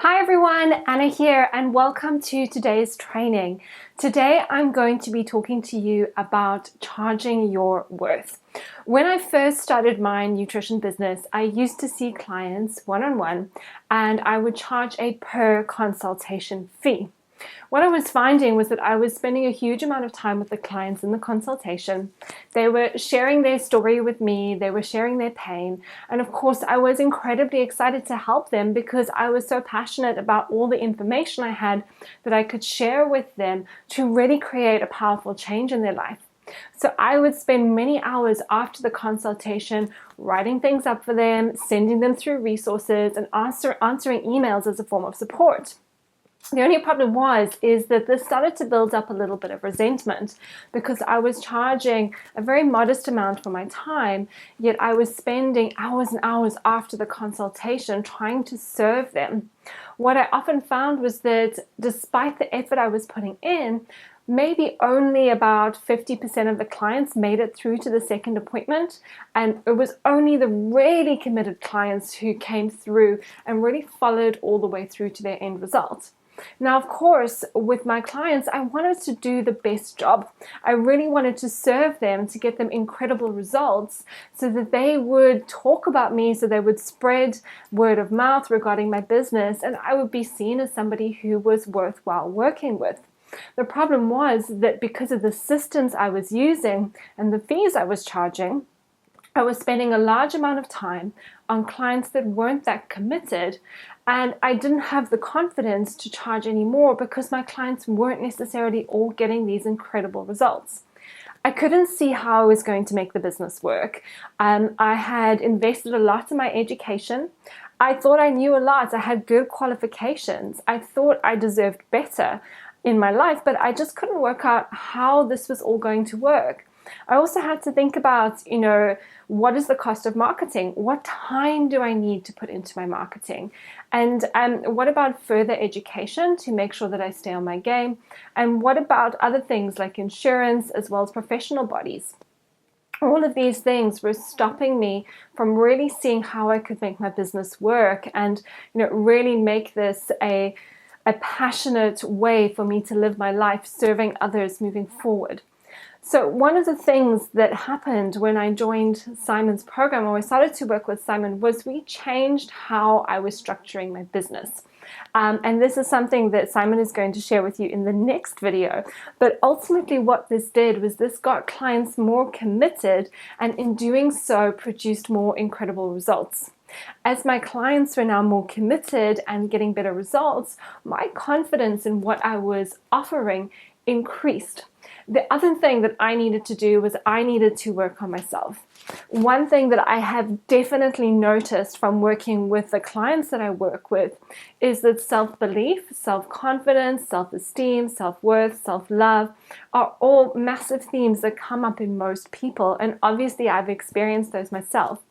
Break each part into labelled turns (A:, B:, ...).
A: Hi everyone, Anna here and welcome to today's training. Today I'm going to be talking to you about charging your worth. When I first started my nutrition business, I used to see clients one-on-one and I would charge a per consultation fee. What I was finding was that I was spending a huge amount of time with the clients in the consultation. They were sharing their story with me, they were sharing their pain, and of course I was incredibly excited to help them because I was so passionate about all the information I had that I could share with them to really create a powerful change in their life. So I would spend many hours after the consultation writing things up for them, sending them through resources, and answering emails as a form of support. The only problem is that this started to build up a little bit of resentment because I was charging a very modest amount for my time, yet I was spending hours and hours after the consultation trying to serve them. What I often found was that despite the effort I was putting in, maybe only about 50% of the clients made it through to the second appointment, and it was only the really committed clients who came through and really followed all the way through to their end result. Now, of course, with my clients, I wanted to do the best job. I really wanted to serve them to get them incredible results so that they would talk about me, so they would spread word of mouth regarding my business, and I would be seen as somebody who was worthwhile working with. The problem was that because of the systems I was using and the fees I was charging, I was spending a large amount of time on clients that weren't that committed, and I didn't have the confidence to charge any more because my clients weren't necessarily all getting these incredible results. I couldn't see how I was going to make the business work. I had invested a lot in my education. I thought I knew a lot. I had good qualifications. I thought I deserved better in my life, but I just couldn't work out how this was all going to work. I also had to think about, what is the cost of marketing? What time do I need to put into my marketing? And what about further education to make sure that I stay on my game? And what about other things like insurance as well as professional bodies? All of these things were stopping me from really seeing how I could make my business work and, really make this a passionate way for me to live my life serving others moving forward. So one of the things that happened when I joined Simon's program, or I started to work with Simon, was we changed how I was structuring my business. And this is something that Simon is going to share with you in the next video. But ultimately what this did was this got clients more committed, and in doing so produced more incredible results. As my clients were now more committed and getting better results, my confidence in what I was offering increased. The other thing that I needed to do was I needed to work on myself. One thing that I have definitely noticed from working with the clients that I work with is that self-belief, self-confidence, self-esteem, self-worth, self-love are all massive themes that come up in most people, and obviously I've experienced those myself.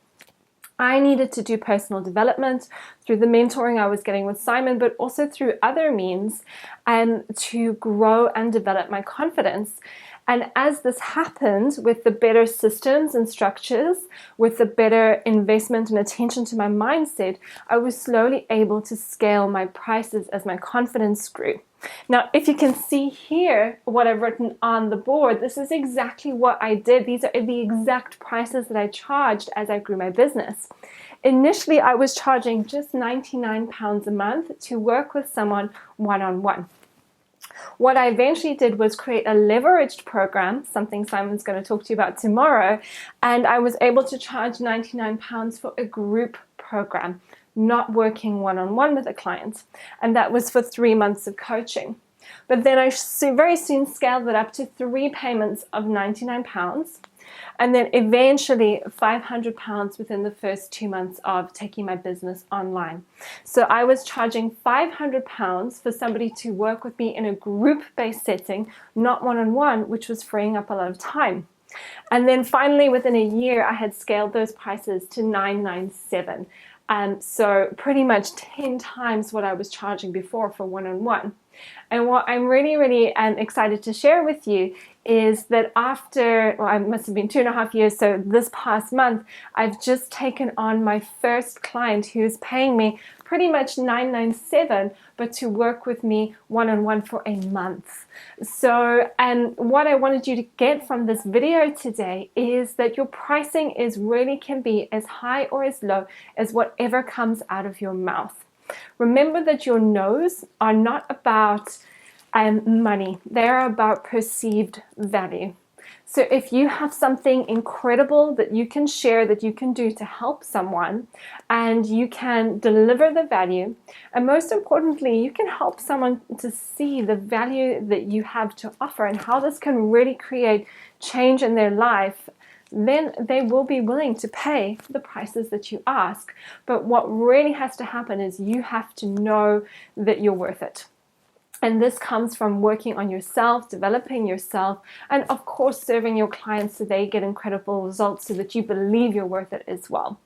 A: I needed to do personal development through the mentoring I was getting with Simon, but also through other means, to grow and develop my confidence. And as this happened with the better systems and structures, with the better investment and attention to my mindset, I was slowly able to scale my prices as my confidence grew. Now, if you can see here what I've written on the board, this is exactly what I did. These are the exact prices that I charged as I grew my business. Initially, I was charging just £99 a month to work with someone one-on-one. What I eventually did was create a leveraged program, something Simon's going to talk to you about tomorrow, and I was able to charge £99 for a group program, not working one-on-one with a client, and that was for 3 months of coaching. But then I very soon scaled it up to 3 payments of £99, and then eventually £500 within the first 2 months of taking my business online. So I was charging £500 for somebody to work with me in a group-based setting, not one-on-one, which was freeing up a lot of time. And then finally, within a year, I had scaled those prices to $997. So pretty much 10 times what I was charging before for one-on-one. And what I'm really excited to share with you is that after, well, it must have been 2.5 years, so this past month, I've just taken on my first client who's paying me pretty much $997, but to work with me one-on-one for a month. So, and what I wanted you to get from this video today is that your pricing really can be as high or as low as whatever comes out of your mouth. Remember that your no's are not about money. They're about perceived value. So if you have something incredible that you can share, that you can do to help someone, and you can deliver the value, and most importantly, you can help someone to see the value that you have to offer and how this can really create change in their life, then they will be willing to pay the prices that you ask. But what really has to happen is you have to know that you're worth it. And this comes from working on yourself, developing yourself, and of course serving your clients so they get incredible results so that you believe you're worth it as well.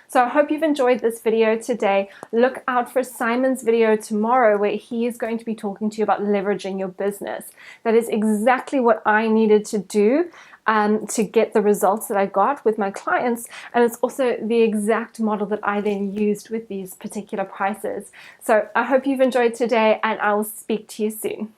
A: So I hope you've enjoyed this video today. Look out for Simon's video tomorrow where he is going to be talking to you about leveraging your business. That is exactly what I needed to do to get the results that I got with my clients, and it's also the exact model that I then used with these particular prices. So I hope you've enjoyed today, and I will speak to you soon.